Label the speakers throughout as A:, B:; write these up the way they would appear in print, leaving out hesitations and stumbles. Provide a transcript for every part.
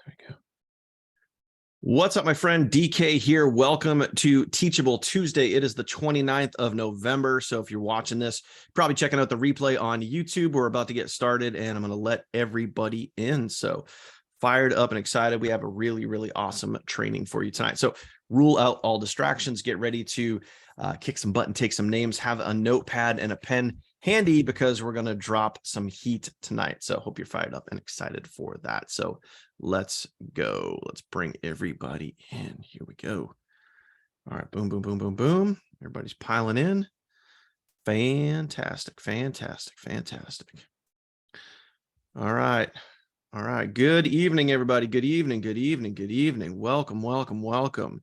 A: There we go. What's up, my friend? DK here. Welcome to Teachable Tuesday. It is the 29th of November. So if you're watching this, probably checking out the replay on YouTube. We're about to get started and I'm going to let everybody in. So fired up and excited. We have a really, really awesome training for you tonight. So rule out all distractions. Get ready to kick some butt and take some names. Have a notepad and a pen handy because we're going to drop some heat tonight. So hope you're fired up and excited for that. So let's go. Let's bring everybody in. Here we go. All right. Boom, boom, boom, boom, boom. Everybody's piling in. Fantastic. Fantastic. Fantastic. All right. All right. Good evening, everybody. Good evening. Good evening. Good evening. Welcome, welcome, welcome.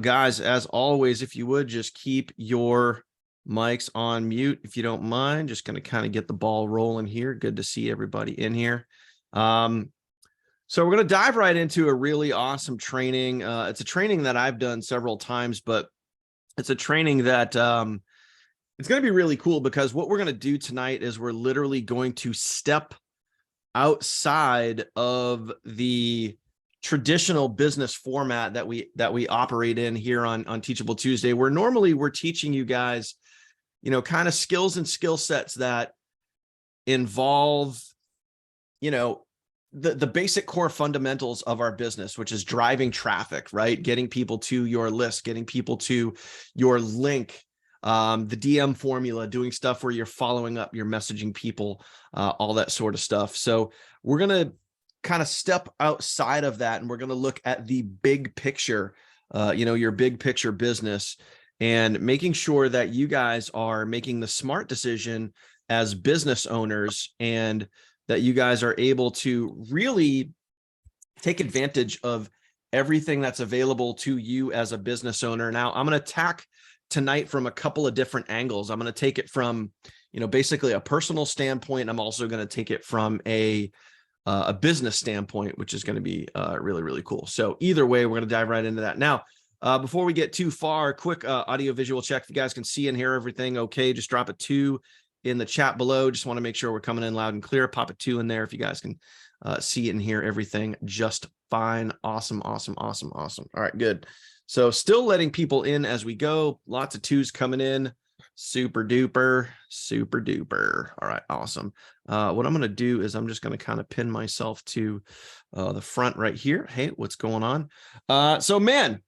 A: Guys, as always, if you would just keep your mics on mute, if you don't mind, just going to kind of get the ball rolling here. Good to see everybody in here. So we're going to dive right into a really awesome training. It's a training that I've done several times, but it's a training that it's going to be really cool because what we're going to do tonight is we're literally going to step outside of the traditional business format that we operate in here on Teachable Tuesday, where normally we're teaching you guys, you know, kind of skills and skill sets that involve, you know, the basic core fundamentals of our business, which is driving traffic, right? Getting people to your list, getting people to your link, the DM formula, doing stuff where you're following up, you're messaging people, all that sort of stuff. So we're going to kind of step outside of that and we're going to look at the big picture, you know, your big picture business and making sure that you guys are making the smart decision as business owners and that you guys are able to really take advantage of everything that's available to you as a business owner. Now, I'm going to attack tonight from a couple of different angles. I'm going to take it from, you know, basically a personal standpoint. I'm also going to take it from a business standpoint, which is going to be really, really cool. So either way, we're going to dive right into that. Now, before we get too far, quick audio visual check. If you guys can see and hear everything okay, just drop a 2 in the chat below. Just want to make sure we're coming in loud and clear. Pop a 2 in there if you guys can see and hear everything just fine. Awesome, awesome, awesome, awesome. All right, good. So still letting people in as we go. Lots of 2s coming in. Super duper, super duper. All right, awesome. What I'm going to do is I'm just going to kind of pin myself to the front right here. Hey, what's going on? So man,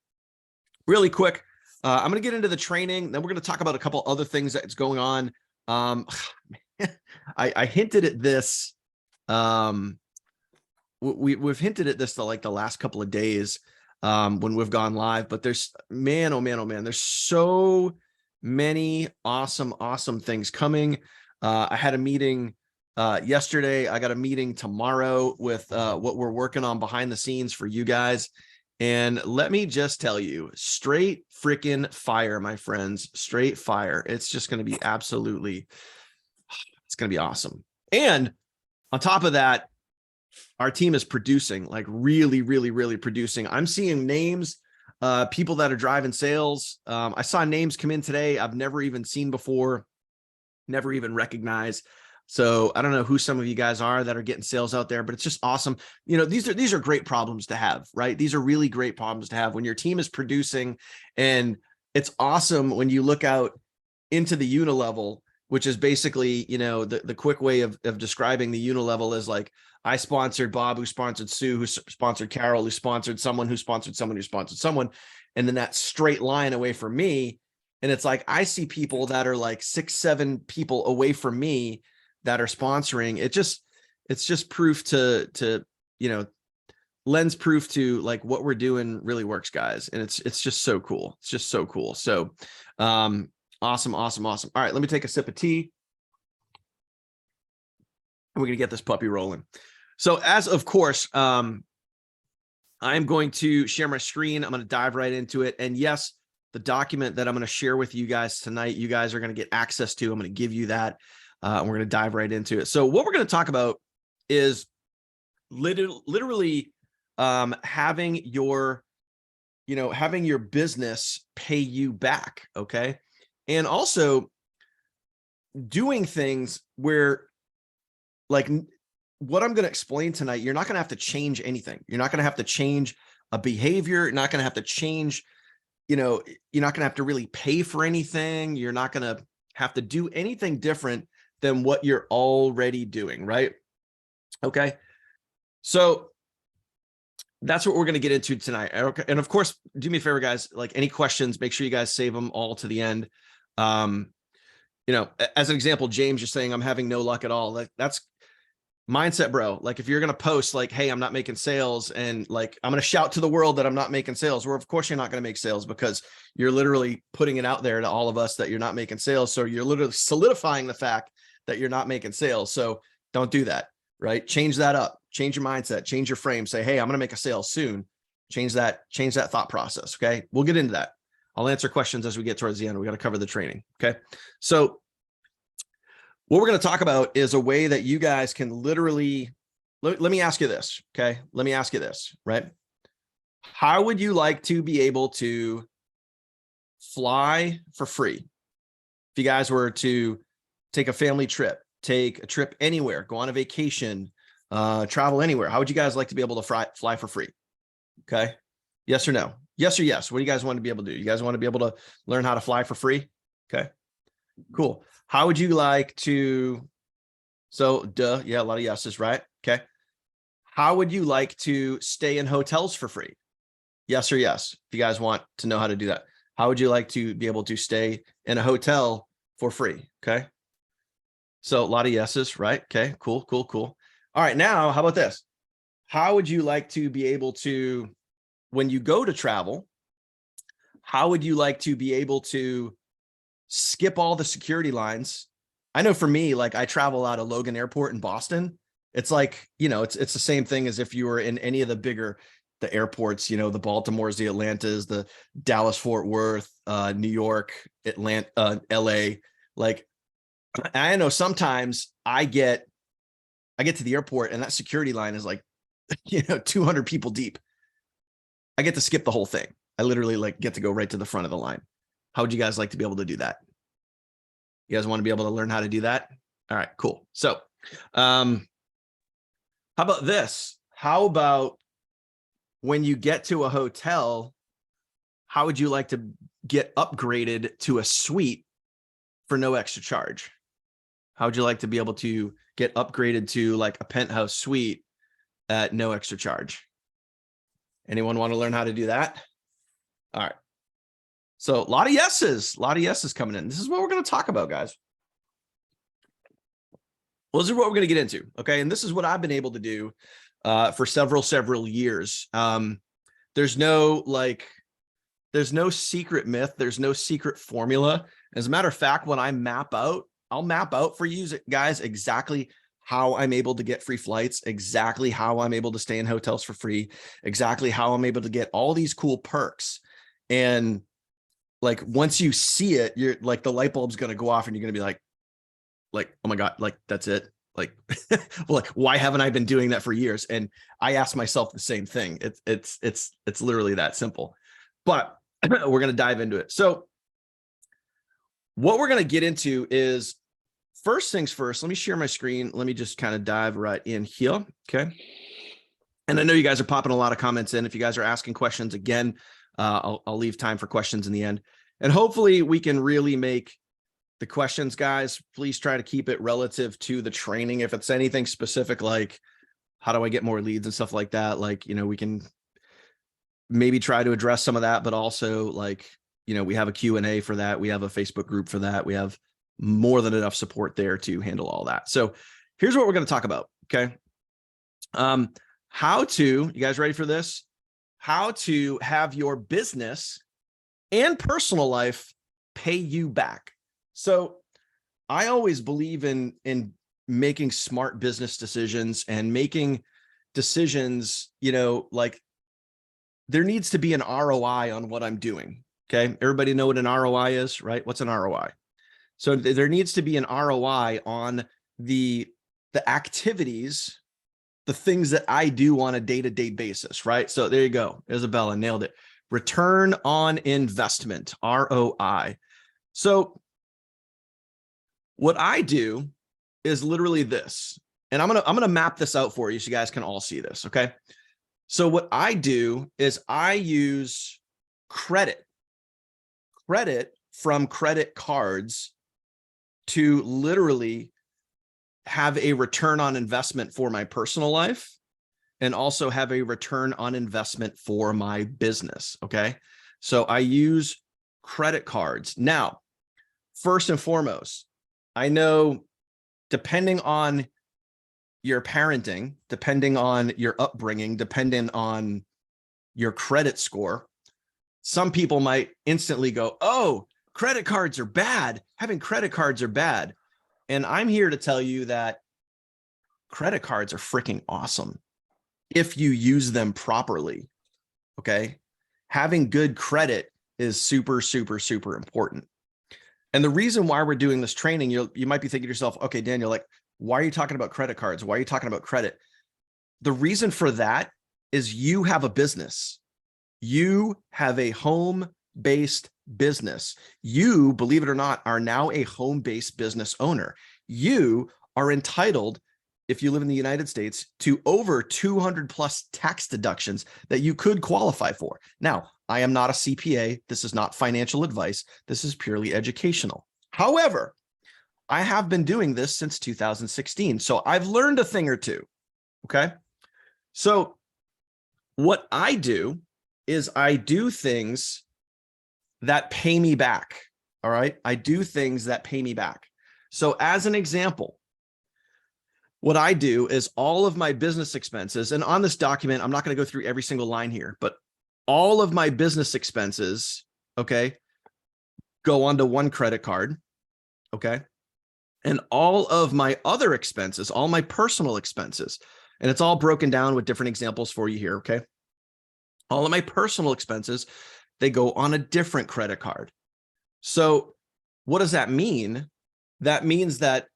A: really quick, I'm going to get into the training. Then we're going to talk about a couple other things that's going on. I hinted at this. We've hinted at this like the last couple of days when we've gone live, but there's, man, oh man, oh man, there's so many awesome things coming. I had a meeting yesterday. I got a meeting tomorrow with what we're working on behind the scenes for you guys. And let me just tell you, straight freaking fire, my friends, straight fire. It's just going to be absolutely, it's going to be awesome. And on top of that, our team is producing, like really, really, really producing. I'm seeing names, people that are driving sales. I saw names come in today I've never even seen before, never even recognized. So I don't know who some of you guys are that are getting sales out there, but it's just awesome. You know, these are great problems to have, right? These are really great problems to have when your team is producing. And it's awesome when you look out into the unilevel, which is basically, you know, the quick way of describing the unilevel is like, I sponsored Bob, who sponsored Sue, who sponsored Carol, who sponsored someone, who sponsored someone, who sponsored someone. And then that straight line away from me. And it's like, I see people that are like 6, 7 people away from me that are sponsoring. It's just proof to, you know, lends proof to like what we're doing really works, guys. And it's just so cool. It's just so cool. So, awesome. All right, let me take a sip of tea. And we're going to get this puppy rolling. So as of course, I'm going to share my screen. I'm going to dive right into it. And yes, the document that I'm going to share with you guys tonight, you guys are going to get access to. I'm going to give you that. And we're going to dive right into it. So what we're going to talk about is literally having your business pay you back. Okay. And also doing things where like what I'm going to explain tonight, you're not going to have to change anything. You're not going to have to change a behavior. You're not going to have to change, you're not going to have to really pay for anything. You're not going to have to do anything different than what you're already doing, right? Okay. So that's what we're going to get into tonight. Okay. And of course, do me a favor, guys, like any questions, make sure you guys save them all to the end. As an example, James, you're saying I'm having no luck at all. Like that's mindset, bro. Like if you're going to post like, hey, I'm not making sales, and like, I'm going to shout to the world that I'm not making sales, where of course you're not going to make sales, because you're literally putting it out there to all of us that you're not making sales. So you're literally solidifying the fact that you're not making sales. So don't do that, right? Change that up, change your mindset, change your frame, say, hey, I'm going to make a sale soon. Change that thought process. Okay. We'll get into that. I'll answer questions as we get towards the end. We got to cover the training. Okay. So what we're going to talk about is a way that you guys can literally, let me ask you this. Okay. Let me ask you this, right? How would you like to be able to fly for free? If you guys were to take a family trip, take a trip anywhere, go on a vacation, travel anywhere, how would you guys like to be able to fly for free? Okay. Yes or no? Yes or yes. What do you guys want to be able to do? You guys want to be able to learn how to fly for free? Okay, cool. How would you like to, yeah, a lot of yeses, right? Okay. How would you like to stay in hotels for free? Yes or yes, if you guys want to know how to do that. How would you like to be able to stay in a hotel for free? Okay. So a lot of yeses, right? Okay, cool. All right, now, how about this? How would you like to be able to, when you go to travel, how would you like to be able to skip all the security lines? I know for me, like I travel out of Logan Airport in Boston. It's like, it's the same thing as if you were in any of the airports, the Baltimores, the Atlantas, the Dallas, Fort Worth, New York, Atlanta, LA. Like, I know sometimes I get to the airport and that security line is like, 200 people deep. I get to skip the whole thing. I literally like get to go right to the front of the line. How would you guys like to be able to do that? You guys want to be able to learn how to do that? All right, cool. So, how about this? How about when you get to a hotel, how would you like to get upgraded to a suite for no extra charge? How would you like to be able to get upgraded to like a penthouse suite at no extra charge? Anyone want to learn how to do that? All right. So a lot of yeses coming in. This is what we're going to talk about, guys. Well, this is what we're going to get into. Okay. And this is what I've been able to do for several years. There's no secret myth. There's no secret formula. As a matter of fact, when I map out, I'll map out for you guys exactly how I'm able to get free flights, exactly how I'm able to stay in hotels for free, exactly how I'm able to get all these cool perks. And like, once you see it, you're like, the light bulb's going to go off and you're going to be like, oh my God, like, that's it. Like, well, like, why haven't I been doing that for years? And I ask myself the same thing. It's literally that simple, but we're going to dive into it. So what we're going to get into is, first things first, let me share my screen. Let me just kind of dive right in here. Okay. And I know you guys are popping a lot of comments in. If you guys are asking questions, again, I'll leave time for questions in the end. And hopefully we can really make the questions, guys, please try to keep it relative to the training. If it's anything specific, like how do I get more leads and stuff like that, like, we can maybe try to address some of that, but also like, we have a Q&A for that. We have a Facebook group for that. We have more than enough support there to handle all that. So here's what we're going to talk about. Okay. You guys ready for this? How to have your business and personal life pay you back. So I always believe in making smart business decisions and making decisions, like there needs to be an ROI on what I'm doing. Okay. Everybody know what an ROI is, right? What's an ROI? So there needs to be an ROI on the activities, the things that I do on a day-to-day basis, right? So there you go. Isabella nailed it. Return on investment, ROI. So what I do is literally this. and I'm gonna map this out for you so you guys can all see this. Okay. So what I do is I use credit from credit cards to literally have a return on investment for my personal life and also have a return on investment for my business. Okay. So I use credit cards. Now, first and foremost, I know depending on your parenting, depending on your upbringing, depending on your credit score, some people might instantly go, oh, credit cards are bad. Having credit cards are bad. And I'm here to tell you that credit cards are freaking awesome if you use them properly. Okay. Having good credit is super, super, super important. And the reason why we're doing this training, you might be thinking to yourself, okay, Daniel, like, why are you talking about credit cards? Why are you talking about credit? The reason for that is you have a business. You have a home-based business. You, believe it or not, are now a home-based business owner. You are entitled, if you live in the United States, to over 200 plus tax deductions that you could qualify for. Now, I am not a CPA. This is not financial advice. This is purely educational. However, I have been doing this since 2016. So I've learned a thing or two. Okay. So what I do is I do things that pay me back. All right. I do things that pay me back. So as an example, what I do is all of my business expenses, and on this document, I'm not going to go through every single line here, but all of my business expenses, okay, go onto one credit card. Okay. And all of my other expenses, all my personal expenses, and it's all broken down with different examples for you here, okay? All of my personal expenses, they go on a different credit card. So what does that mean? That means that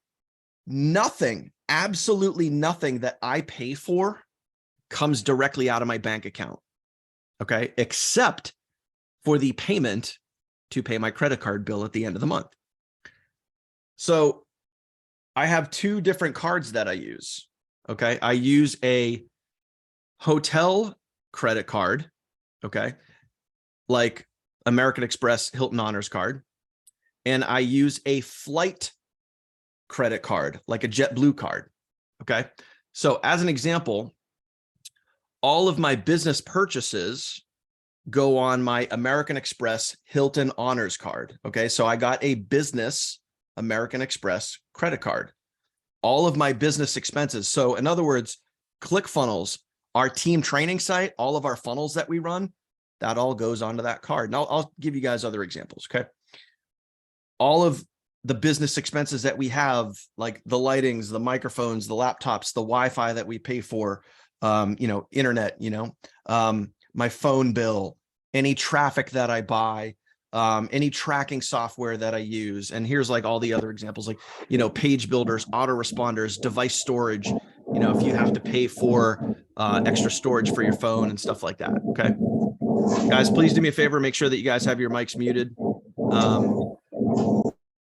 A: nothing, absolutely nothing that I pay for comes directly out of my bank account, okay? Except for the payment to pay my credit card bill at the end of the month. So I have two different cards that I use. Okay. I use a hotel credit card. Okay. Like American Express Hilton Honors card. And I use a flight credit card, like a JetBlue card. Okay. So as an example, all of my business purchases go on my American Express Hilton Honors card. Okay. So I got a business American Express credit card. All of my business expenses. So in other words, ClickFunnels, our team training site, all of our funnels that we run, that all goes onto that card. And I'll give you guys other examples. Okay. All of the business expenses that we have, like the lightings, the microphones, the laptops, the Wi-Fi that we pay for, internet, my phone bill, any traffic that I buy, any tracking software that I use. And here's like all the other examples, like, page builders, autoresponders, device storage, if you have to pay for extra storage for your phone and stuff like that. Okay. Guys, please do me a favor. Make sure that you guys have your mics muted.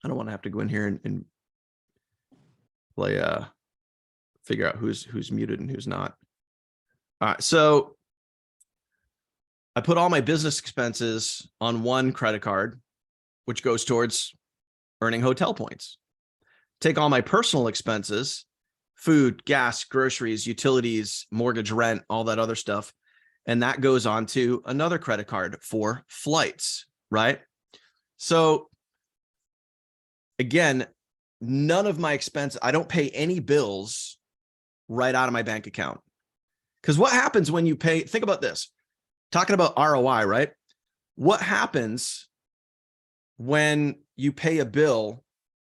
A: I don't want to have to go in here and play, figure out who's muted and who's not. All right. So I put all my business expenses on one credit card, which goes towards earning hotel points. Take all my personal expenses, food, gas, groceries, utilities, mortgage, rent, all that other stuff. And that goes on to another credit card for flights, right? So again, none of my expenses, I don't pay any bills right out of my bank account. Because what happens when you pay, think about this. Talking about ROI, right? What happens when you pay a bill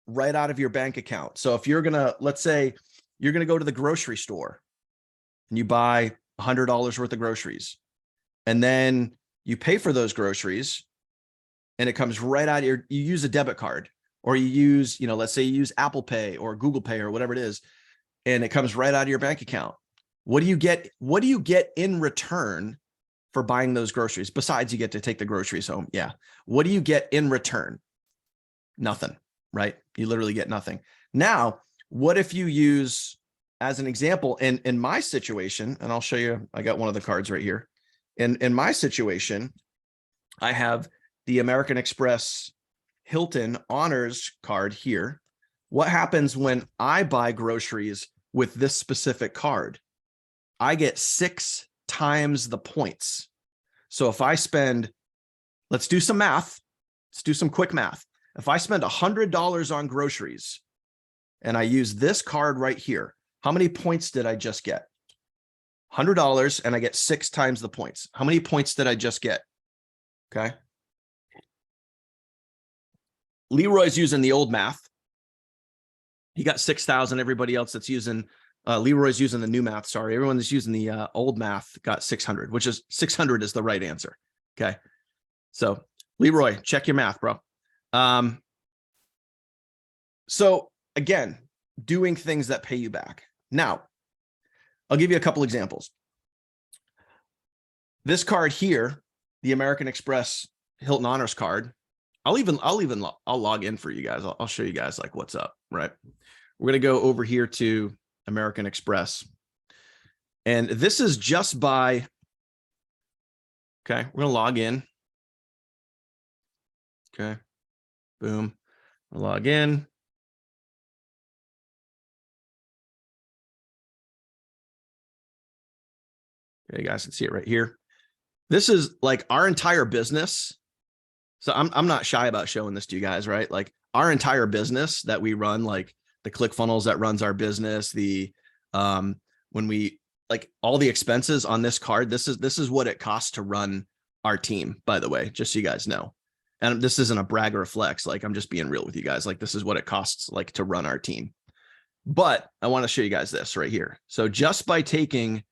A: right out of your bank account? So if you're going to, let's say you're going to go to the grocery store and you buy $100 worth of groceries, and then you pay for those groceries and it comes right out of you use a debit card, or you use, let's say you use Apple Pay or Google Pay or whatever it is, and it comes right out of your bank account. What do you get? What do you get in return for buying those groceries? Besides, you get to take the groceries home. Yeah. What do you get in return? Nothing, right? You literally get nothing. Now, what if you use as an example, in my situation, and I'll show you, I got one of the cards right here. In my situation, I have the American Express Hilton Honors card here. What happens when I buy groceries with this specific card? I get 6 times the points. So if I spend, let's do some math. Let's do some quick math. If I spend $100 on groceries and I use this card right here, how many points did I just get? $100 and I get 6 times the points. How many points did I just get? Okay. Leroy's using the old math. He got 6,000. Everybody else that's using, Leroy's using the new math. Sorry. Everyone that's using the old math got 600, which is 600 is the right answer. Okay. So Leroy, check your math, bro. So again, doing things that pay you back. Now, I'll give you a couple examples. This card here, the American Express Hilton Honors card, I'll log in for you guys. I'll show you guys like what's up, right? We're going to go over here to American Express. And this is just by, okay, we're going to log in. Okay, boom, I'll log in. Okay, you guys can see it right here. This is like our entire business. So I'm not shy about showing this to you guys, right? Like our entire business that we run, like the ClickFunnels that runs our business, the when we like all the expenses on this card, this is what it costs to run our team, by the way, just so you guys know. And this isn't a brag or a flex, like I'm just being real with you guys. Like this is what it costs like to run our team. But I want to show you guys this right here. So just by taking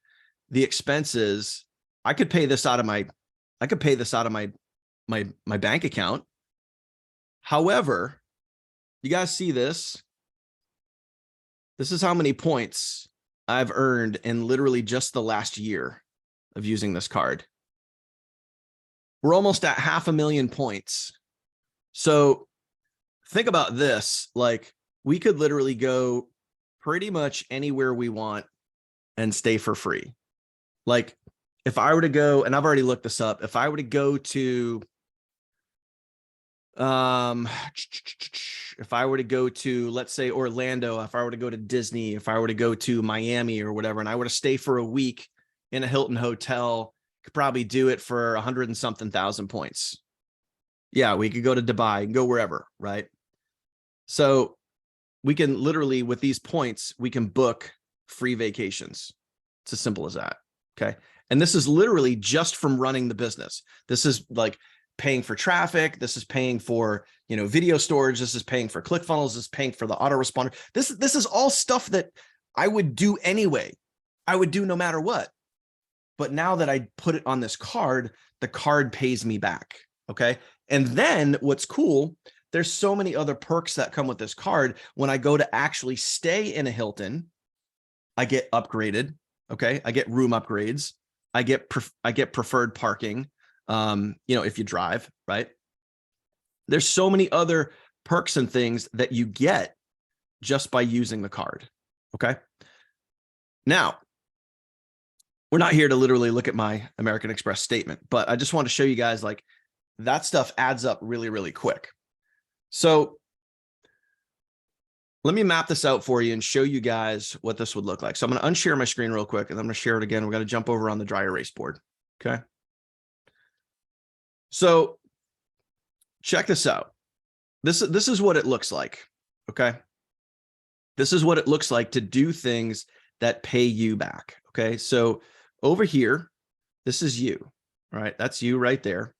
A: the expenses, I could pay this out of my my bank account. However, you guys see this? This is how many points I've earned in literally just the last year of using this card. We're almost at 500,000 points. So think about this. Like we could literally go pretty much anywhere we want and stay for free. Like if I were to go, and I've already looked this up, if I were to go to, if I were to go to, let's say Orlando, if I were to go to Disney, if I were to go to Miami or whatever, and I were to stay for a week in a Hilton hotel, could probably do it for 100 and something thousand points. Yeah, we could go to Dubai and go wherever, right? So we can literally, with these points, we can book free vacations. It's as simple as that. Okay. And this is literally just from running the business. This is like paying for traffic. This is paying for, video storage. This is paying for ClickFunnels. This is paying for the autoresponder. This is all stuff that I would do anyway. I would do no matter what. But now that I put it on this card, the card pays me back. Okay. And then what's cool, there's so many other perks that come with this card. When I go to actually stay in a Hilton, I get upgraded. Okay. I get room upgrades. I get preferred parking. If you drive, right? There's so many other perks and things that you get just by using the card. Okay. Now, we're not here to literally look at my American Express statement, but I just want to show you guys like that stuff adds up really, really quick. So let me map this out for you and show you guys what this would look like. So I'm going to unshare my screen real quick and I'm going to share it again. We're going to jump over on the dry erase board. Okay. So check this out. This is what it looks like. Okay. This is what it looks like to do things that pay you back. Okay. So over here, this is you, right? That's you right there.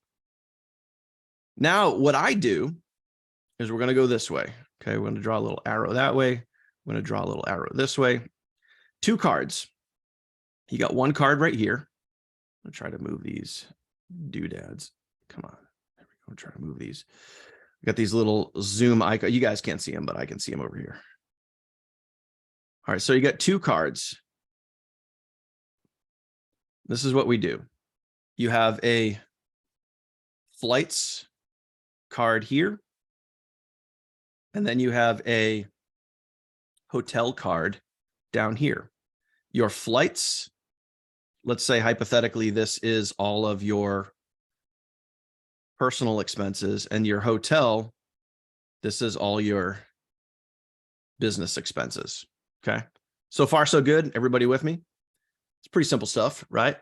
A: Now, what I do is we're going to go this way. Okay. We're going to draw a little arrow that way. I'm going to draw a little arrow this way. 2 cards. You got 1 card right here. I'm going to try to move these doodads. Come on. There we go. I'm trying to move these. We got these little zoom icon. You guys can't see them, but I can see them over here. All right. So you got 2 cards. This is what we do. You have a flights card here. And then you have a hotel card down here. Your flights, let's say hypothetically, this is all of your personal expenses, and your hotel, this is all your business expenses. Okay. So far, so good. Everybody with me? It's pretty simple stuff, right?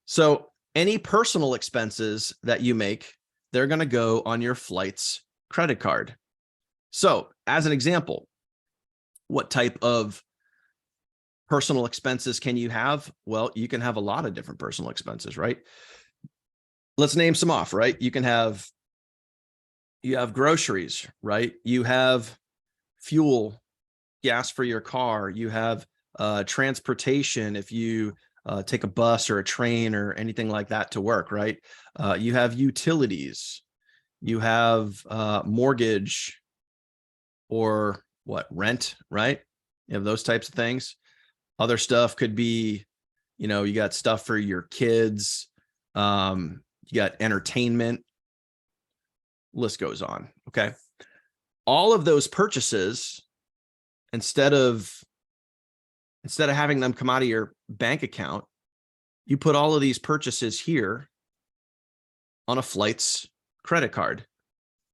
A: So any personal expenses that you make, they're going to go on your flights credit card. So as an example, what type of personal expenses can you have? Well, you can have a lot of different personal expenses, right? Let's name some off, right? You have groceries, right? You have fuel, gas for your car. You have transportation if you take a bus or a train or anything like that to work, right? You have utilities. You have mortgage or rent, right? You have those types of things. Other stuff could be, you got stuff for your kids. You got entertainment. List goes on. Okay. All of those purchases, instead of having them come out of your bank account, you put all of these purchases here on a flights credit card.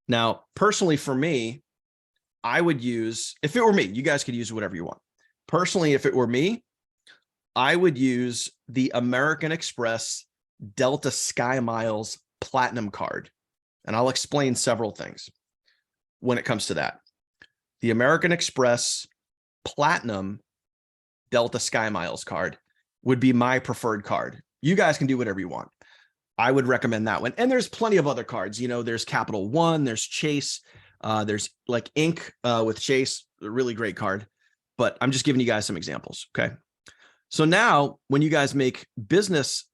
A: Now, personally for me, I would use, if it were me, you guys could use whatever you want. Personally, if it were me, I would use the American Express Delta SkyMiles Platinum card. And I'll explain several things when it comes to that. The American Express Platinum Delta SkyMiles card would be my preferred card. You guys can do whatever you want. I would recommend that one. And there's plenty of other cards. There's Capital One, there's Chase, there's like Inc. With Chase, a really great card. But I'm just giving you guys some examples. Okay. So now when you guys make business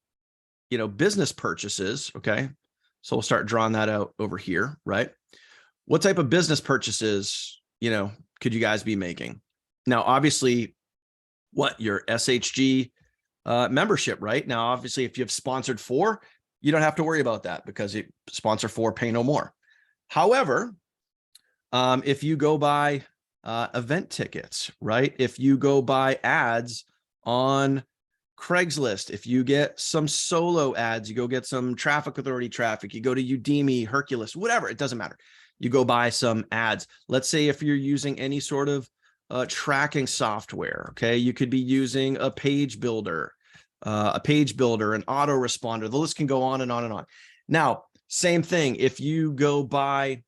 A: purchases, okay. So we'll start drawing that out over here, right? What type of business purchases, could you guys be making? Now, obviously, your SHG membership, right? Now, obviously, if you have sponsored for, you don't have to worry about that because you sponsor for, pay no more. However, if you go buy event tickets, right? If you go buy ads on Craigslist, if you get some solo ads, you go get some traffic authority traffic, you go to Udemy, Hercules, whatever, it doesn't matter. You go buy some ads. Let's say if you're using any sort of tracking software, okay, you could be using a page builder, an autoresponder. The list can go on and on and on. Now, same thing. If you go buy,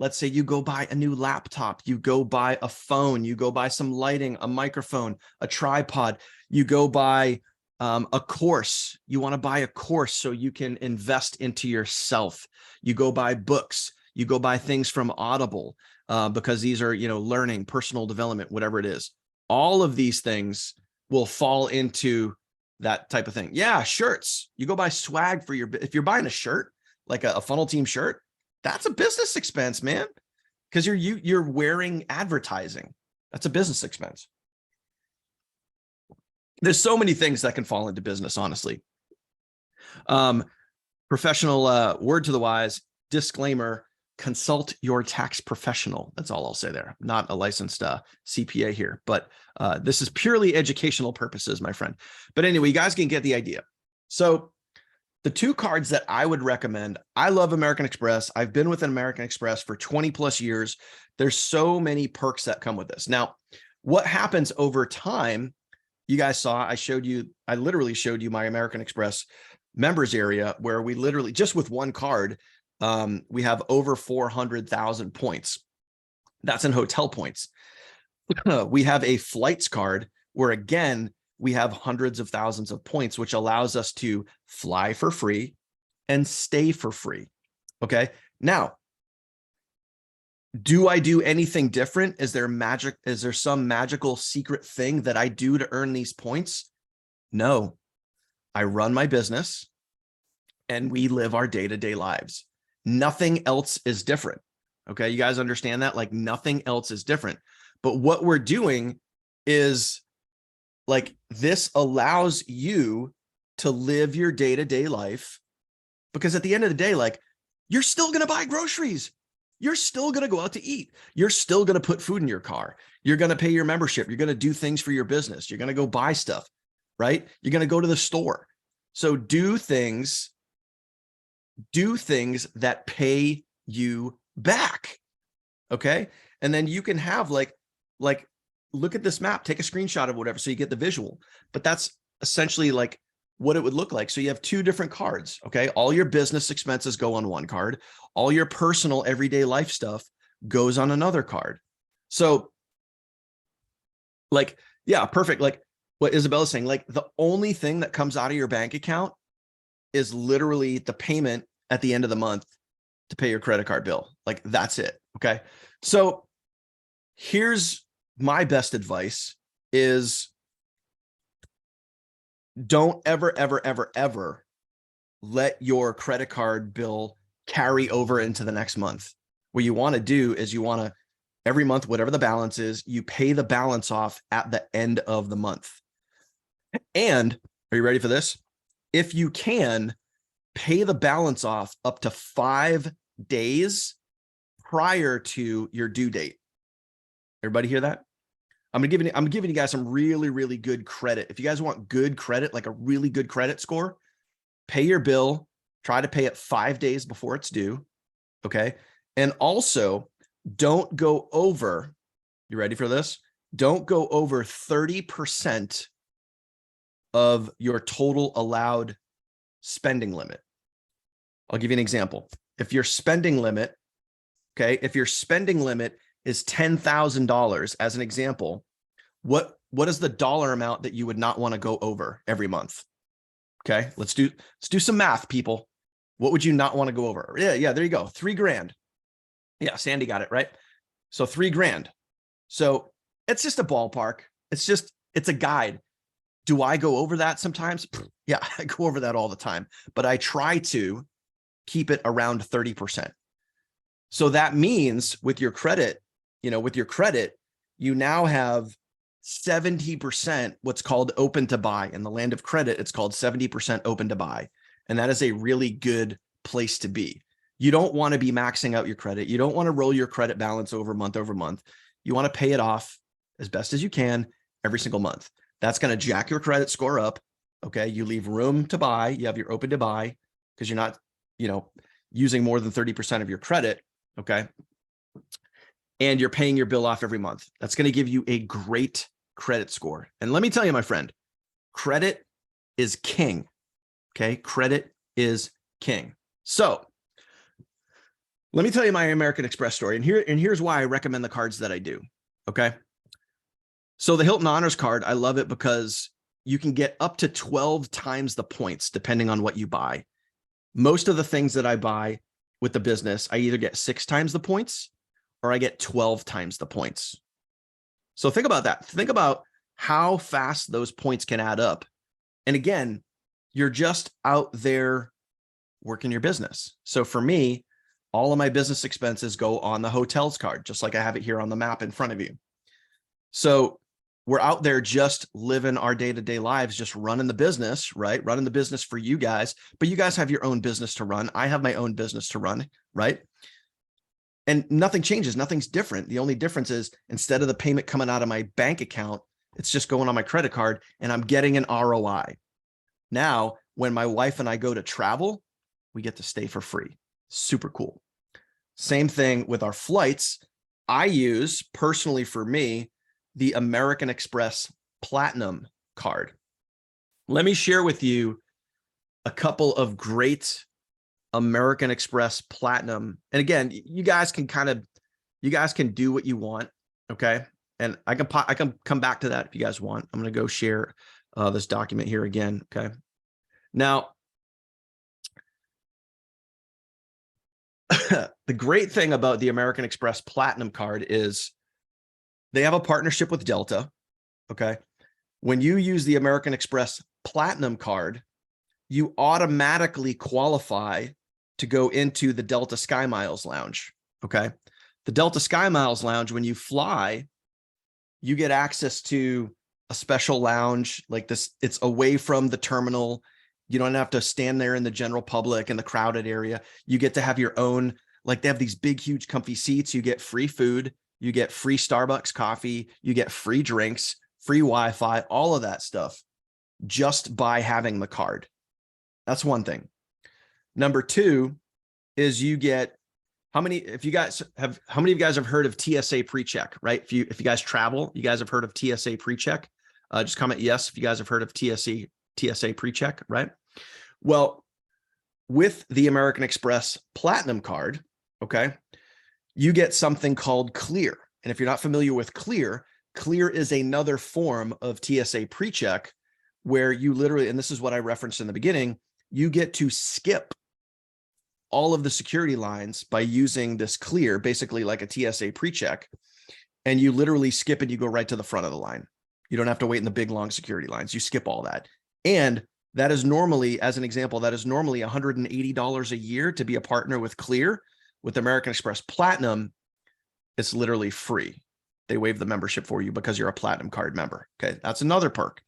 A: let's say you go buy a new laptop, you go buy a phone, you go buy some lighting, a microphone, a tripod, you go buy a course. You want to buy a course so you can invest into yourself. You go buy books. You go buy things from Audible because these are, learning, personal development, whatever it is. All of these things will fall into that type of thing. Yeah, shirts. You go buy swag for if you're buying a shirt, like a Funnel Team shirt, that's a business expense, man, because you're wearing advertising. That's a business expense. There's so many things that can fall into business, honestly. Professional word to the wise, disclaimer, consult your tax professional. That's all I'll say there. I'm not a licensed CPA here, but this is purely educational purposes, my friend. But anyway, you guys can get the idea. So the two cards that I would recommend, I love American Express. I've been with an American Express for 20 plus years. There's so many perks that come with this. Now, what happens over time, you guys saw, I literally showed you my American Express members area where we literally, just with one card, we have over 400,000 points. That's in hotel points. We have a flights card where, again, we have hundreds of thousands of points, which allows us to fly for free and stay for free. Okay. Now, do I do anything different? Is there some magical secret thing that I do to earn these points? No, I run my business and we live our day-to-day lives. Nothing else is different. Okay. You guys understand that? Like, nothing else is different. But what we're doing is, like, this allows you to live your day-to-day life, because at the end of the day, like, you're still going to buy groceries. you're still going to go out to eat. You're still going to put food in your car. You're going to pay your membership. You're going to do things for your business. You're going to go buy stuff, right? You're going to go to the store. So do things that pay you back. Okay. And then you can have like, look at this map, take a screenshot of whatever, so you get the visual, but that's essentially like what it would look like. So you have two different cards. Okay. All your business expenses go on one card. All your personal everyday life stuff goes on another card. So like, yeah, perfect. Like what Isabella's saying, like the only thing that comes out of your bank account is literally the payment at the end of the month to pay your credit card bill. Like that's it. Okay. So here's my best advice is don't ever let your credit card bill carry over into the next month. What you want to do is you want to, every month, whatever the balance is, you pay the balance off at the end of the month. And are you ready for this? If you can, pay the balance off up to 5 days prior to your due date. Everybody hear that? I'm giving you guys some really good credit. If you guys want good credit, like a really good credit score, pay your bill, try to pay it 5 days before it's due. Okay. And also don't go over, you ready for this? Don't go over 30% of your total allowed spending limit. I'll give you an example. If your spending limit, okay, if your spending limit is $10,000 as an example, what is the dollar amount that you would not want to go over every month? Okay, let's do some math, people. What would you not want to go over? Yeah, there you go. $3,000. Yeah, Sandy got it right. So $3,000. So it's just a ballpark. It's a guide. Do I go over that sometimes? Yeah, I go over that all the time, but I try to keep it around 30%. So that means with your credit, you now have 70% what's called open to buy. In the land of credit, it's called 70% open to buy. And that is a really good place to be. You don't want to be maxing out your credit. You don't want to roll your credit balance over month. You want to pay it off as best as you can every single month. That's going to jack your credit score up. Okay. You leave room to buy. You have your open to buy because you're not, using more than 30% of your credit. Okay. And you're paying your bill off every month. That's going to give you a great credit score. And let me tell you, my friend, credit is king. Okay. Credit is king. So let me tell you my American Express story. And here's why I recommend the cards that I do. Okay. So the Hilton Honors card, I love it because you can get up to 12 times the points depending on what you buy. Most of the things that I buy with the business, I either get 6 times the points or I get 12 times the points. So think about that. Think about how fast those points can add up. And again, you're just out there working your business. So for me, all of my business expenses go on the hotels card, just like I have it here on the map in front of you. So we're out there just living our day-to-day lives, just running the business, right? Running the business for you guys, but you guys have your own business to run. I have my own business to run, right? And nothing changes. Nothing's different. The only difference is instead of the payment coming out of my bank account, it's just going on my credit card and I'm getting an ROI. Now, when my wife and I go to travel, we get to stay for free. Super cool. Same thing with our flights. I use personally for me, the American Express Platinum card. Let me share with you a couple of great American Express Platinum. And again, you guys can do what you want. Okay. And I can come back to that if you guys want. I'm going to go share this document here again. Okay. Now, the great thing about the American Express Platinum card is they have a partnership with Delta. Okay. When you use the American Express Platinum card, you automatically qualify to go into the Delta Sky Miles Lounge. Okay. The Delta Sky Miles Lounge, when you fly, you get access to a special lounge like this. It's away from the terminal. You don't have to stand there in the general public in the crowded area. You get to have your own Like they have these big, huge, comfy seats. You get free food, you get free Starbucks coffee, you get free drinks, free Wi-Fi, all of that stuff just by having the card. That's one thing. Number two is you get how many of you guys have heard of TSA PreCheck, right? If you guys travel, you guys have heard of TSA PreCheck. Just comment yes if you guys have heard of TSA PreCheck, right? Well, with the American Express Platinum card, okay, you get something called Clear. And if you're not familiar with Clear is another form of TSA PreCheck where you literally, and this is what I referenced in the beginning, you get to skip all of the security lines by using this Clear, basically like a TSA PreCheck, and you literally skip and you go right to the front of the line. You don't have to wait in the big, long security lines. You skip all that. And that is normally, as an example, that is normally $180 a year to be a partner with Clear. With American Express Platinum, it's literally free. They waive the membership for you because you're a Platinum card member. Okay, that's another perk.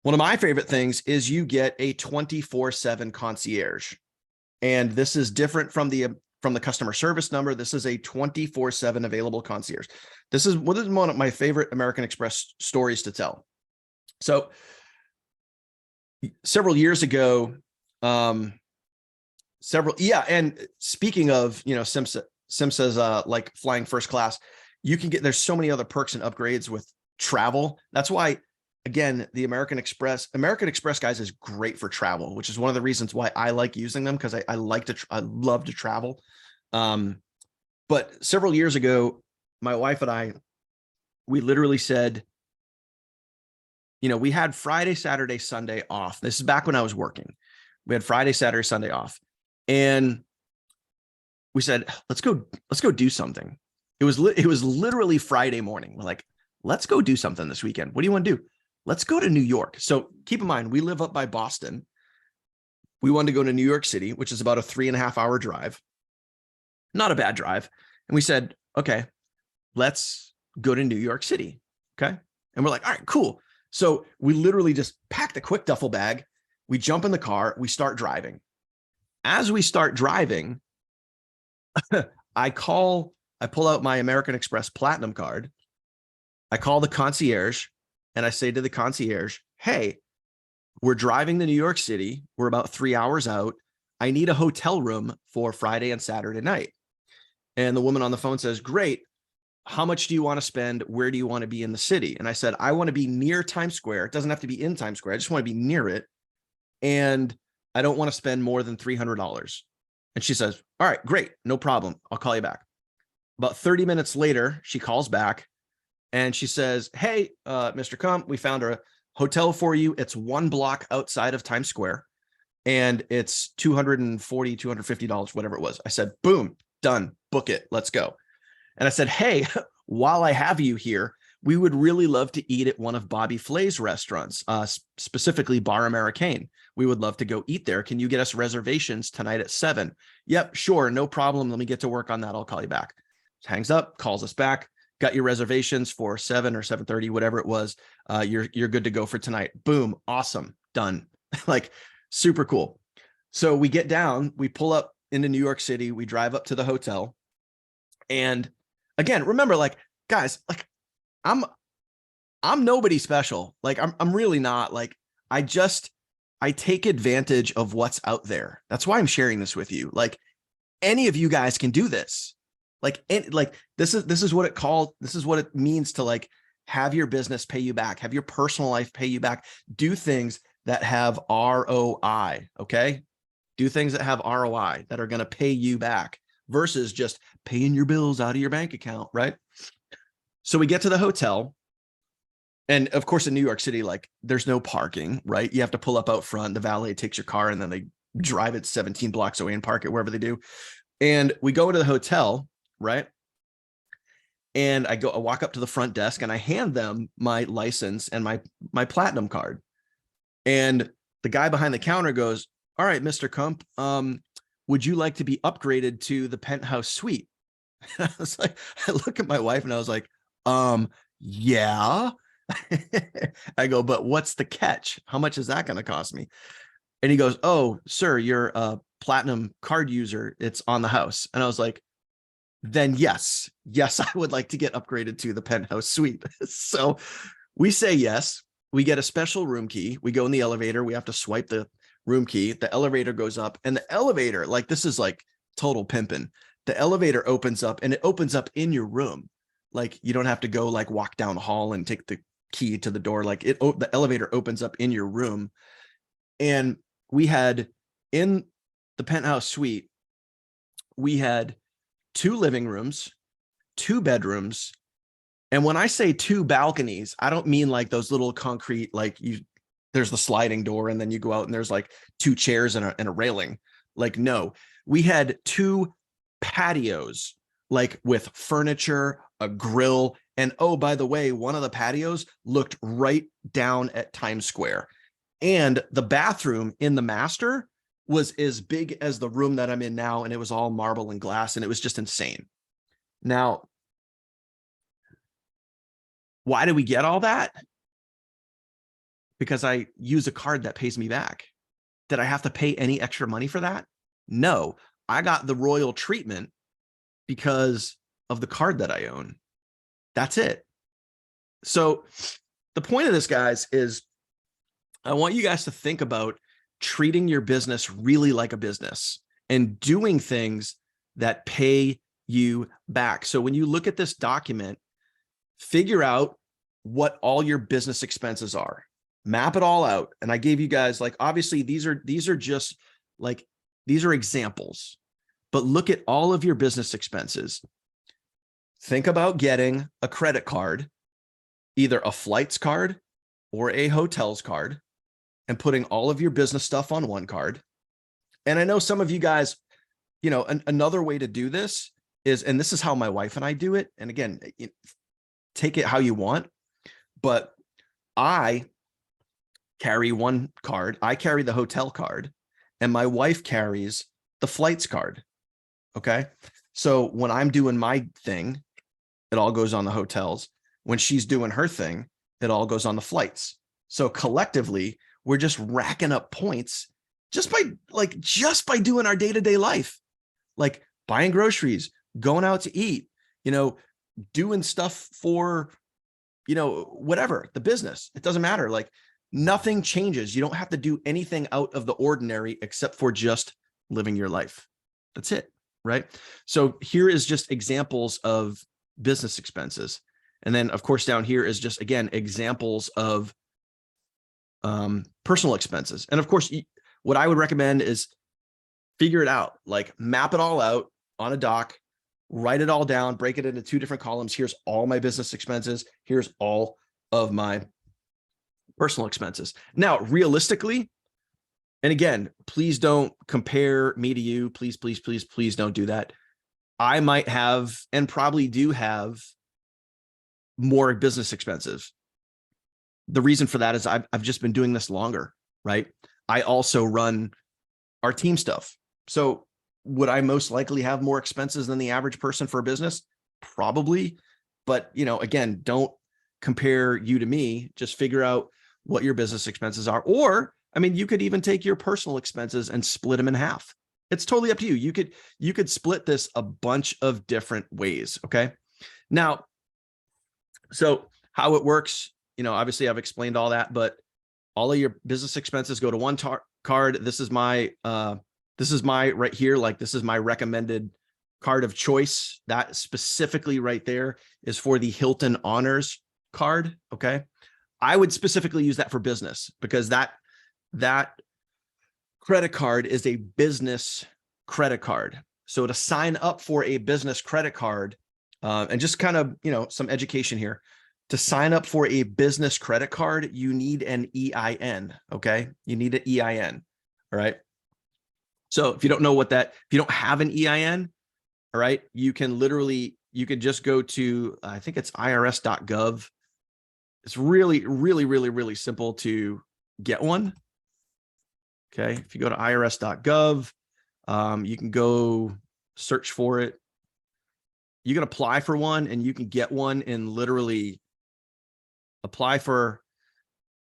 A: One of my favorite things is you get a 24/7 concierge. And this is different from the customer service number. This is a 24/7 available concierge. This is one of my favorite American Express stories to tell. So several years ago, and speaking of, Sim says like flying first class, there's so many other perks and upgrades with travel. That's why, again, the American Express guys is great for travel, which is one of the reasons why I like using them, because I love to travel. But several years ago, my wife and I, we literally said, we had Friday, Saturday, Sunday off. This is back when I was working. We had Friday, Saturday, Sunday off. And we said, let's go do something. It was literally Friday morning. We're like, let's go do something this weekend. What do you want to do? Let's go to New York. So keep in mind, we live up by Boston. We wanted to go to New York City, which is about a 3.5 hour drive. Not a bad drive. And we said, okay, let's go to New York City. Okay. And we're like, all right, cool. So we literally just packed a quick duffel bag. We jump in the car, we start driving. As we start driving, I pull out my American Express Platinum card. I call the concierge and I say to the concierge, hey, we're driving to New York City. We're about 3 hours out. I need a hotel room for Friday and Saturday night. And the woman on the phone says, great. How much do you want to spend? Where do you want to be in the city? And I said, I want to be near Times Square. It doesn't have to be in Times Square. I just want to be near it. And I don't want to spend more than $300. And she says, all right, great. No problem. I'll call you back. About 30 minutes later, she calls back and she says, hey, Mr. Kump, we found a hotel for you. It's 1 block outside of Times Square. And it's $240, $250, whatever it was. I said, boom, done. Book it. Let's go. And I said, hey, while I have you here, we would really love to eat at one of Bobby Flay's restaurants, specifically Bar Americain. We would love to go eat there. Can you get us reservations tonight at 7? Yep, sure. No problem. Let me get to work on that. I'll call you back. Hangs up, calls us back. Got your reservations for 7 or 7:30, whatever it was. You're good to go for tonight. Boom. Awesome. Done. Like super cool. So we get down, we pull up into New York City. We drive up to the hotel. And again, remember, like, guys, like I'm nobody special. Like I'm really not. Like I take advantage of what's out there. That's why I'm sharing this with you. Like any of you guys can do this. This is what it means to like have your business pay you back, have your personal life pay you back. Do things that have ROI. Okay. Do things that have ROI that are going to pay you back versus just paying your bills out of your bank account. Right. So we get to the hotel. And of course, in New York City, like there's no parking, right? You have to pull up out front. The valet takes your car and then they drive it 17 blocks away and park it wherever they do. And we go into the hotel, right? And I walk up to the front desk and I hand them my license and my Platinum card. And the guy behind the counter goes, all right, Mr. Kump, would you like to be upgraded to the penthouse suite? I was like, I look at my wife and I was like, yeah. I go, but what's the catch? How much is that going to cost me? And he goes, oh, sir, your platinum card user, it's on the house. And I was like, then yes, I would like to get upgraded to the penthouse suite. So we say yes. We get a special room key. We go in the elevator. We have to swipe the room key. The elevator goes up, and the elevator, like, this is like total pimping. The elevator opens up, and it opens up in your room. Like, you don't have to go like walk down the hall and take the key to the door. Like, the elevator opens up in your room. And we had, in the penthouse suite, we had 2 living rooms, 2 bedrooms. And when I say 2 balconies, I don't mean like those little concrete, like there's the sliding door and then you go out and there's like 2 chairs and a railing. Like, no, we had 2 patios, like with furniture, a grill. And oh, by the way, one of the patios looked right down at Times Square. And the bathroom in the master was as big as the room that I'm in now. And it was all marble and glass, and it was just insane. Now, why do we get all that? Because I use a card that pays me back. Did I have to pay any extra money for that? No, I got the royal treatment because of the card that I own. That's it. So the point of this, guys, is I want you guys to think about treating your business really like a business and doing things that pay you back. So when you look at this document, figure out what all your business expenses are, map it all out. And I gave you guys, like, obviously these are just like, these are examples, but look at all of your business expenses. Think about getting a credit card, either a flights card or a hotels card, and putting all of your business stuff on one card. And I know some of you guys, you know, another way to do this is, and this is how my wife and I do it. And again, take it how you want, but I carry one card. I carry the hotel card, and my wife carries the flights card. Okay. So when I'm doing my thing, it all goes on the hotels. When she's doing her thing, it all goes on the flights. So collectively, we're just racking up points just by doing our day-to-day life, like buying groceries, going out to eat, you know, doing stuff for, you know, whatever, the business. It doesn't matter. Like, nothing changes. You don't have to do anything out of the ordinary except for just living your life. That's it, right? So here is just examples of business expenses. And then of course down here is just, again, examples of personal expenses. And of course, what I would recommend is figure it out, like map it all out on a doc, write it all down, break it into 2 different columns. Here's all my business expenses. Here's all of my personal expenses. Now, realistically, and again, please don't compare me to you. Please, please, please, please don't do that. I might have, and probably do have, more business expenses. The reason for that is I've just been doing this longer, right? I also run our team stuff. So would I most likely have more expenses than the average person for a business? Probably. But, you know, again, don't compare you to me. Just figure out what your business expenses are. Or, I mean, you could even take your personal expenses and split them in half. It's totally up to you. You could split this a bunch of different ways. Okay. Now, so how it works, you know, obviously I've explained all that, but all of your business expenses go to one card. This is my right here. Like, this is my recommended card of choice. That specifically right there is for the Hilton Honors card. Okay. I would specifically use that for business, because that credit card is a business credit card. So to sign up for a business credit card, and just kind of, you know, some education here, to sign up for a business credit card, you need an EIN. Okay. You need an EIN. All right. So if you don't know what that, if you don't have an EIN, all right, you can just go to, I think it's irs.gov. It's really, really, really, really simple to get one. Okay. If you go to irs.gov, you can go search for it. You can apply for one, and you can get one in literally, apply for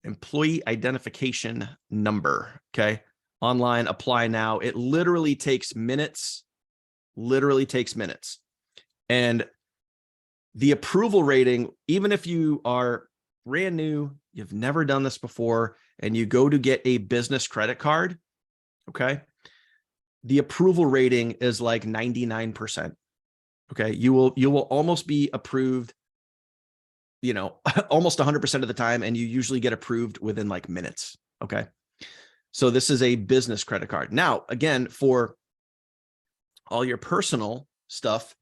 A: employee identification number. Okay. online, apply now. It literally takes minutes, And the approval rating, even if you are brand new, you've never done this before, and you go to get a business credit card, okay, the approval rating is like 99%. Okay, you will almost be approved, almost 100% of the time, and you usually get approved within like minutes. Okay, so this is a business credit card. Now, again, for all your personal stuff,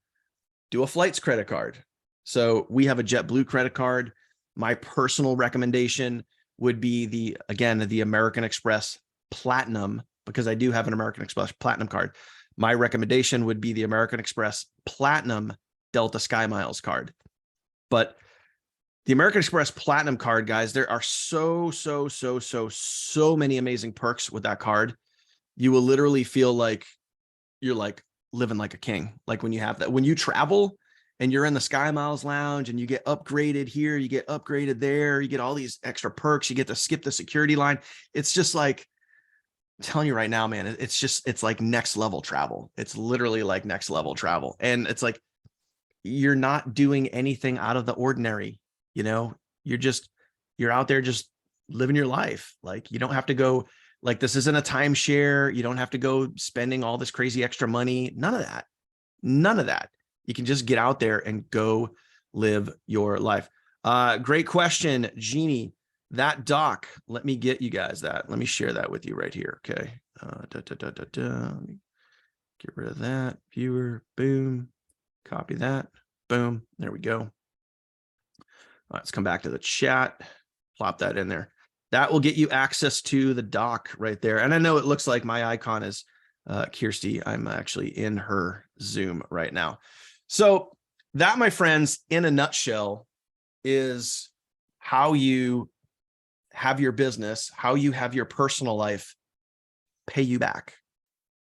A: do a flights credit card. So we have a JetBlue credit card. My personal recommendation would be the American Express Platinum, because I do have an American Express Platinum card. My recommendation would be the American Express Platinum Delta SkyMiles card. But the American Express Platinum card, guys, there are so many amazing perks with that card. You will literally feel like you're like living like a king. Like when you have that, when you travel and you're in the SkyMiles lounge and you get upgraded here, you get upgraded there, you get all these extra perks, you get to skip the security line. It's just like, I'm telling you right now, man, it's like next level travel. It's literally like next level travel. And it's like, you're not doing anything out of the ordinary. You're out there just living your life. Like, you don't have to go, like, this isn't a timeshare. You don't have to go spending all this crazy extra money. None of that. You can just get out there and go live your life. Great question, Jeannie. That doc, let me get you guys that. Let me share that with you right here. Okay. Let me get rid of that. Viewer, boom. Copy that. Boom. There we go. Let's come back to the chat. Plop that in there. That will get you access to the doc right there. And I know it looks like my icon is Kirsty. I'm actually in her Zoom right now. So that, my friends, in a nutshell, is how you have your business, how you have your personal life pay you back.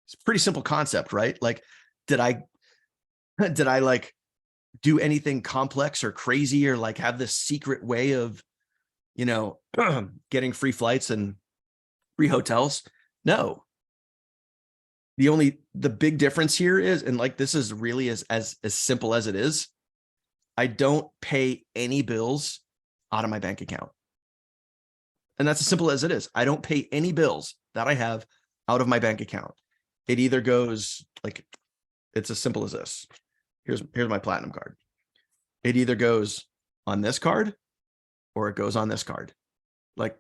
A: It's a pretty simple concept, right? Like, did I like do anything complex or crazy, or like have this secret way of, getting free flights and free hotels? No. The big difference here is, and like, this is really as simple as it is, I don't pay any bills out of my bank account. And that's as simple as it is. I don't pay any bills that I have out of my bank account. It either goes, like, it's as simple as this. Here's my Platinum card. It either goes on this card or it goes on this card. Like,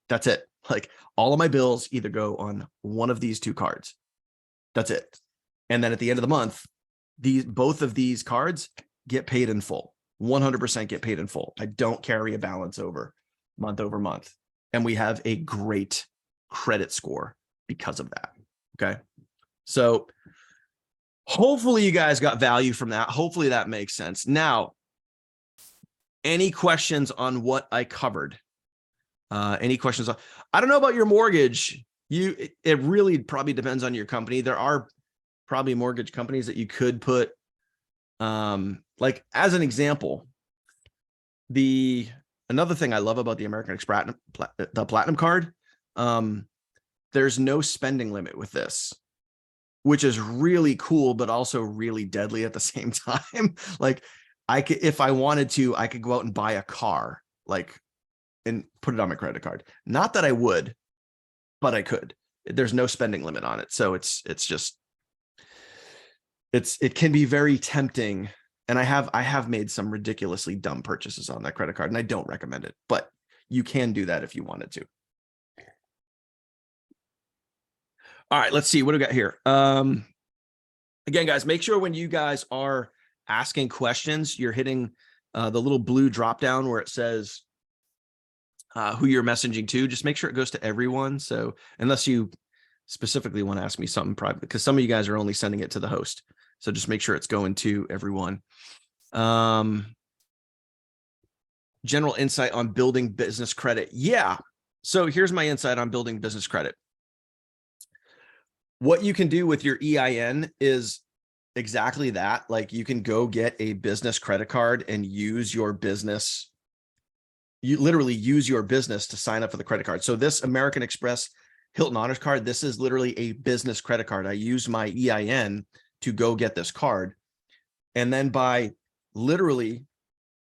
A: that's it. Like, all of my bills either go on one of these two cards. That's it. And then at the end of the month, both of these cards get paid in full. 100% get paid in full. I don't carry a balance over month. And we have a great credit score because of that. Okay. So hopefully you guys got value from that. Hopefully that makes sense. Now, any questions on what I covered? Any questions? I don't know about your mortgage. It really probably depends on your company. There are probably mortgage companies that you could put, like, as an example, another thing I love about the American Express, the Platinum card, there's no spending limit with this, which is really cool, but also really deadly at the same time. Like, if I wanted to, I could go out and buy a car, like, and put it on my credit card. Not that I would, but I could. There's no spending limit on it. So it can be very tempting. And I have made some ridiculously dumb purchases on that credit card, and I don't recommend it, but you can do that if you wanted to. All right, let's see what do we got here. Again, guys, make sure when you guys are asking questions, you're hitting the little blue drop down where it says who you're messaging to. Just make sure it goes to everyone. So unless you specifically want to ask me something private, because some of you guys are only sending it to the host. So just make sure it's going to everyone. General insight on building business credit. Yeah. So here's my insight on building business credit. What you can do with your EIN is exactly that. Like, you can go get a business credit card and use your business. You literally use your business to sign up for the credit card. So this American Express Hilton Honors card, this is literally a business credit card. I use my EIN to go get this card. And then by literally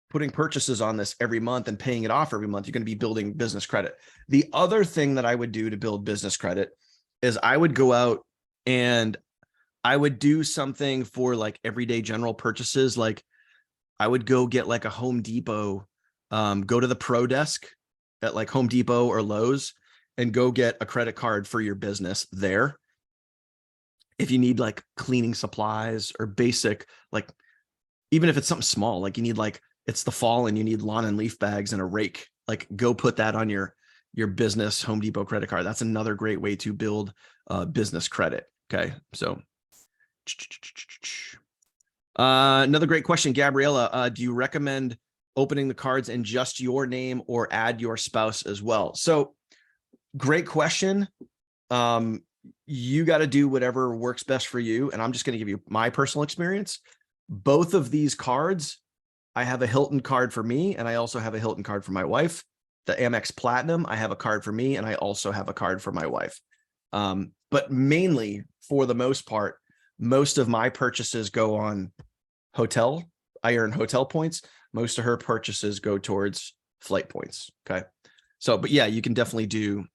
A: putting purchases on this every month and paying it off every month, you're going to be building business credit. The other thing that I would do to build business credit is I would go out and I would do something for like everyday general purchases. Like I would go get like a Home Depot, go to the pro desk at like Home Depot or Lowe's and go get a credit card for your business there. If you need like cleaning supplies or basic, like even if it's something small, like you need like, it's the fall and you need lawn and leaf bags and a rake, like go put that on your business Home Depot credit card. That's another great way to build business credit. Okay. So another great question, Gabriella, do you recommend opening the cards in just your name or add your spouse as well? So great question. You got to do whatever works best for you. And I'm just going to give you my personal experience. Both of these cards, I have a Hilton card for me, and I also have a Hilton card for my wife. The Amex Platinum, I have a card for me, and I also have a card for my wife. But mainly, for the most part, most of my purchases go on hotel. I earn hotel points. Most of her purchases go towards flight points. Okay. So, but yeah, you can definitely do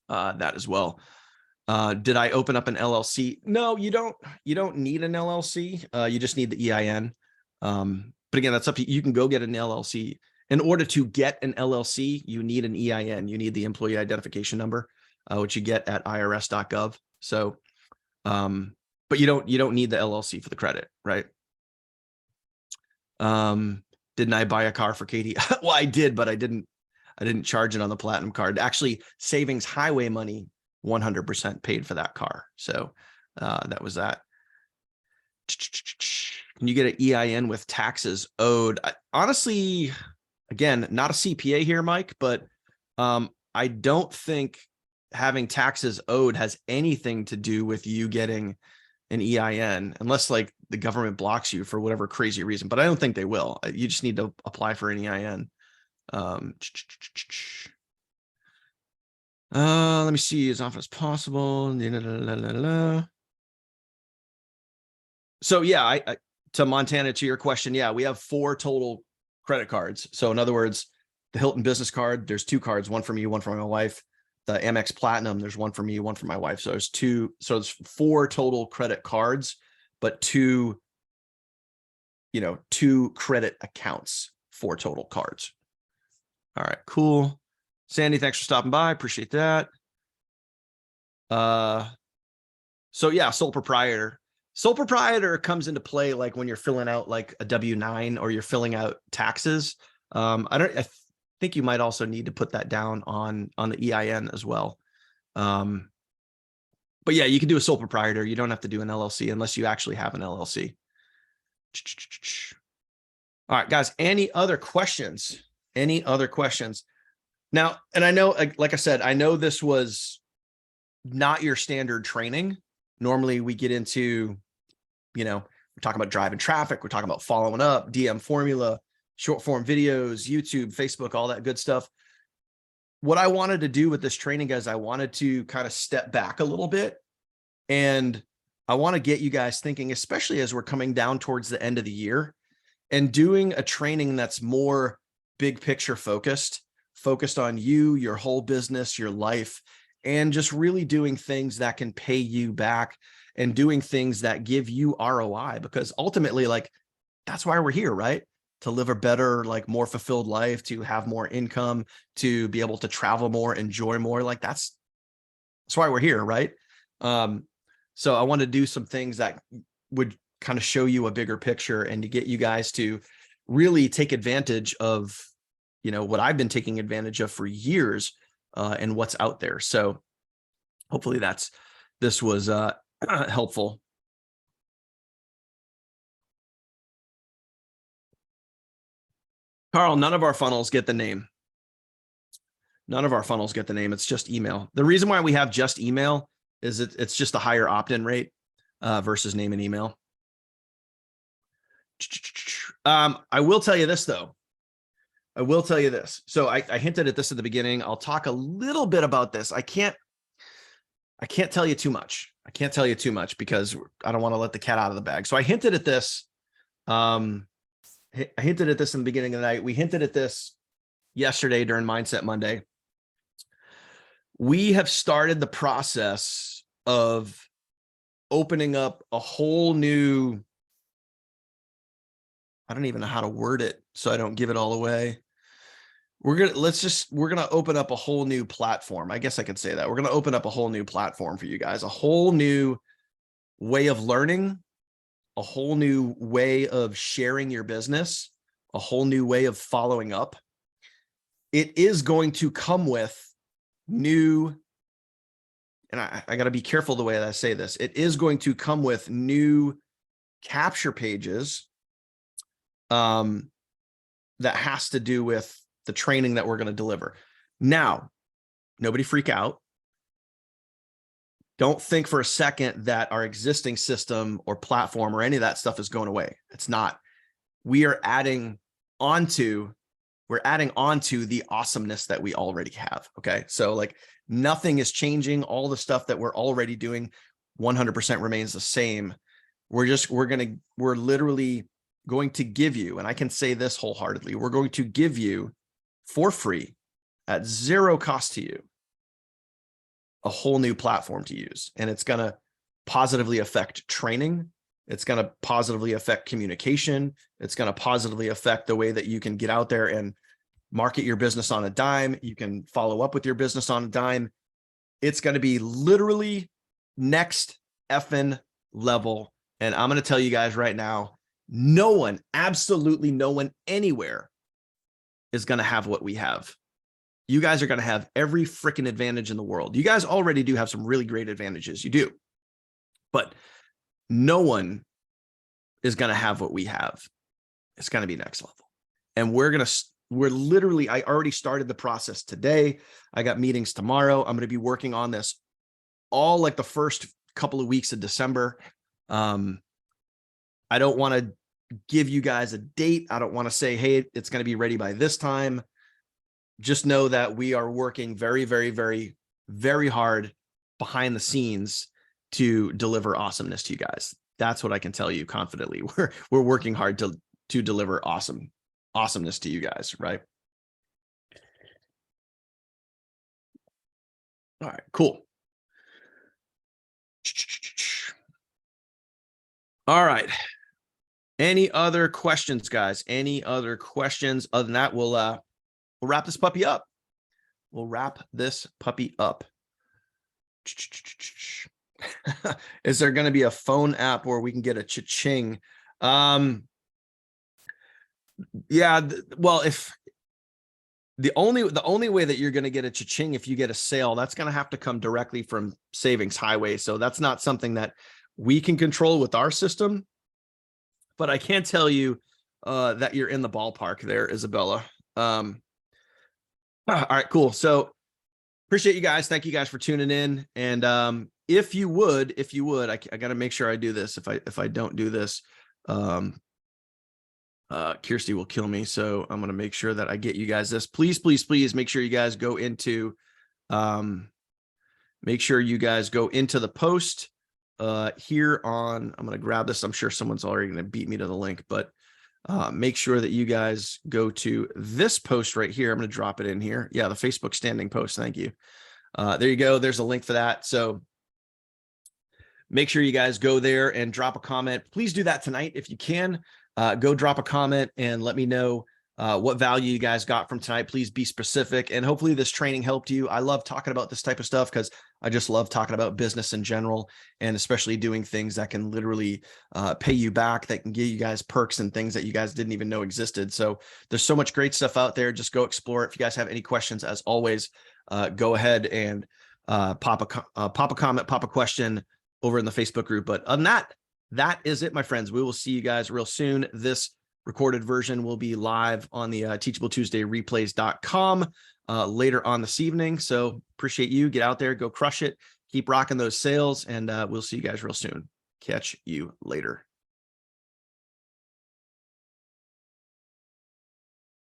A: that as well. Did I open up an LLC? No, you don't need an LLC. You just need the EIN. But again, that's up to you. You can go get an LLC. In order to get an LLC, you need an EIN. You need the employee identification number, which you get at irs.gov. So, but you don't need the LLC for the credit, right? Didn't I buy a car for Katie? Well, I did, but I didn't charge it on the Platinum card. Actually, Savings Highway money 100% paid for that car. So that was that. Can you get an EIN with taxes owed? Honestly, again, not a CPA here, Mike, but I don't think having taxes owed has anything to do with you getting an EIN, unless like the government blocks you for whatever crazy reason, but I don't think they will. You just need to apply for an EIN. Let me see as often as possible. So yeah, I to Montana, to your question, yeah, we have 4 total credit cards. So in other words, the Hilton business card, there's 2 cards, one for me, one for my wife. The Amex Platinum, there's one for me, one for my wife. So there's 2. So it's 4 total credit cards, but 2 credit accounts, 4 total cards. All right, cool. Sandy, thanks for stopping by. Appreciate that. So yeah, sole proprietor. Sole proprietor comes into play like when you're filling out like a W-9 or you're filling out taxes. I think you might also need to put that down on the EIN as well. But yeah, you can do a sole proprietor. You don't have to do an LLC unless you actually have an LLC. All right, guys, any other questions? Any other questions? Now, and I know, like I said, I know this was not your standard training. Normally we get into, we're talking about driving traffic. We're talking about following up, DM formula, short form videos, YouTube, Facebook, all that good stuff. What I wanted to do with this training, guys, I wanted to kind of step back a little bit. And I want to get you guys thinking, especially as we're coming down towards the end of the year, and doing a training that's more big picture focused on you, your whole business, your life, and just really doing things that can pay you back and doing things that give you ROI, because ultimately, like, that's why we're here, right? To live a better, like more fulfilled life, to have more income, to be able to travel more, enjoy more. Like that's why we're here, right? So I want to do some things that would kind of show you a bigger picture and to get you guys to really take advantage of, what I've been taking advantage of for years, and what's out there. So hopefully this was helpful. Carl, none of our funnels get the name. None of our funnels get the name. It's just email. The reason why we have just email is it's just a higher opt-in rate versus name and email. I will tell you this, though. I will tell you this. So I hinted at this at the beginning. I'll talk a little bit about this. I can't I can't tell you too much. I can't tell you too much because I don't want to let the cat out of the bag. So I hinted at this. I hinted at this in the beginning of the night. We hinted at this yesterday during Mindset Monday. We have started the process of opening up a whole new, I don't even know how to word it so I don't give it all away. We're going to open up a whole new platform. I guess I could say that. We're going to open up a whole new platform for you guys, a whole new way of learning, a whole new way of sharing your business, a whole new way of following up. It is going to come with new, and I got to be careful the way that I say this. It is going to come with new capture pages that has to do with the training that we're going to deliver. Now, nobody freak out. Don't think for a second that our existing system or platform or any of that stuff is going away. It's not. We are adding onto the awesomeness that we already have. Okay. So like nothing is changing. All the stuff that we're already doing 100% remains the same. We're literally going to give you, and I can say this wholeheartedly, we're going to give you for free at zero cost to you, a whole new platform to use. And it's going to positively affect training. It's going to positively affect communication. It's going to positively affect the way that you can get out there and market your business on a dime. You can follow up with your business on a dime. It's going to be literally next effing level. And I'm going to tell you guys right now, no one, absolutely no one anywhere is going to have what we have. You guys are going to have every freaking advantage in the world. You guys already do have some really great advantages. You do. But no one is going to have what we have. It's going to be next level. And I already started the process today. I got meetings tomorrow. I'm going to be working on this all like the first couple of weeks of December. I don't want to give you guys a date. I don't want to say, hey, it's going to be ready by this time. Just know that we are working very, very, very, very hard behind the scenes to deliver awesomeness to you guys. That's what I can tell you confidently. We're working hard to deliver awesomeness to you guys, right? All right, cool. All right. Any other questions, guys? Any other questions? Other than that, we'll wrap this puppy up. Is there going to be a phone app where we can get a cha-ching? Yeah, well, if the only way that you're going to get a cha-ching if you get a sale, that's going to have to come directly from Savings Highway. So that's not something that we can control with our system. But I can tell you that you're in the ballpark there, Isabella. All right, cool. So appreciate you guys. Thank you guys for tuning in. And if you would, I got to make sure I do this. If I don't do this, Kirsty will kill me. So I'm going to make sure that I get you guys this. Please, please, please make sure you guys go into, the post here on, I'm going to grab this. I'm sure someone's already going to beat me to the link, but make sure that you guys go to this post right here. I'm going to drop it in here. Yeah, the Facebook standing post. Thank you. There you go. There's a link for that. So make sure you guys go there and drop a comment. Please do that tonight if you can. Go drop a comment and let me know what value you guys got from tonight. Please be specific. And hopefully this training helped you. I love talking about this type of stuff because I just love talking about business in general, and especially doing things that can literally pay you back, that can give you guys perks and things that you guys didn't even know existed. So there's so much great stuff out there. Just go explore it. If you guys have any questions, as always, go ahead and pop a comment, pop a question over in the Facebook group. But other than that, that is it, my friends. We will see you guys real soon. This recorded version will be live on the teachabletuesdayreplays.com later on this evening. So appreciate you. Get out there, go crush it. Keep rocking those sales, and we'll see you guys real soon. Catch you later.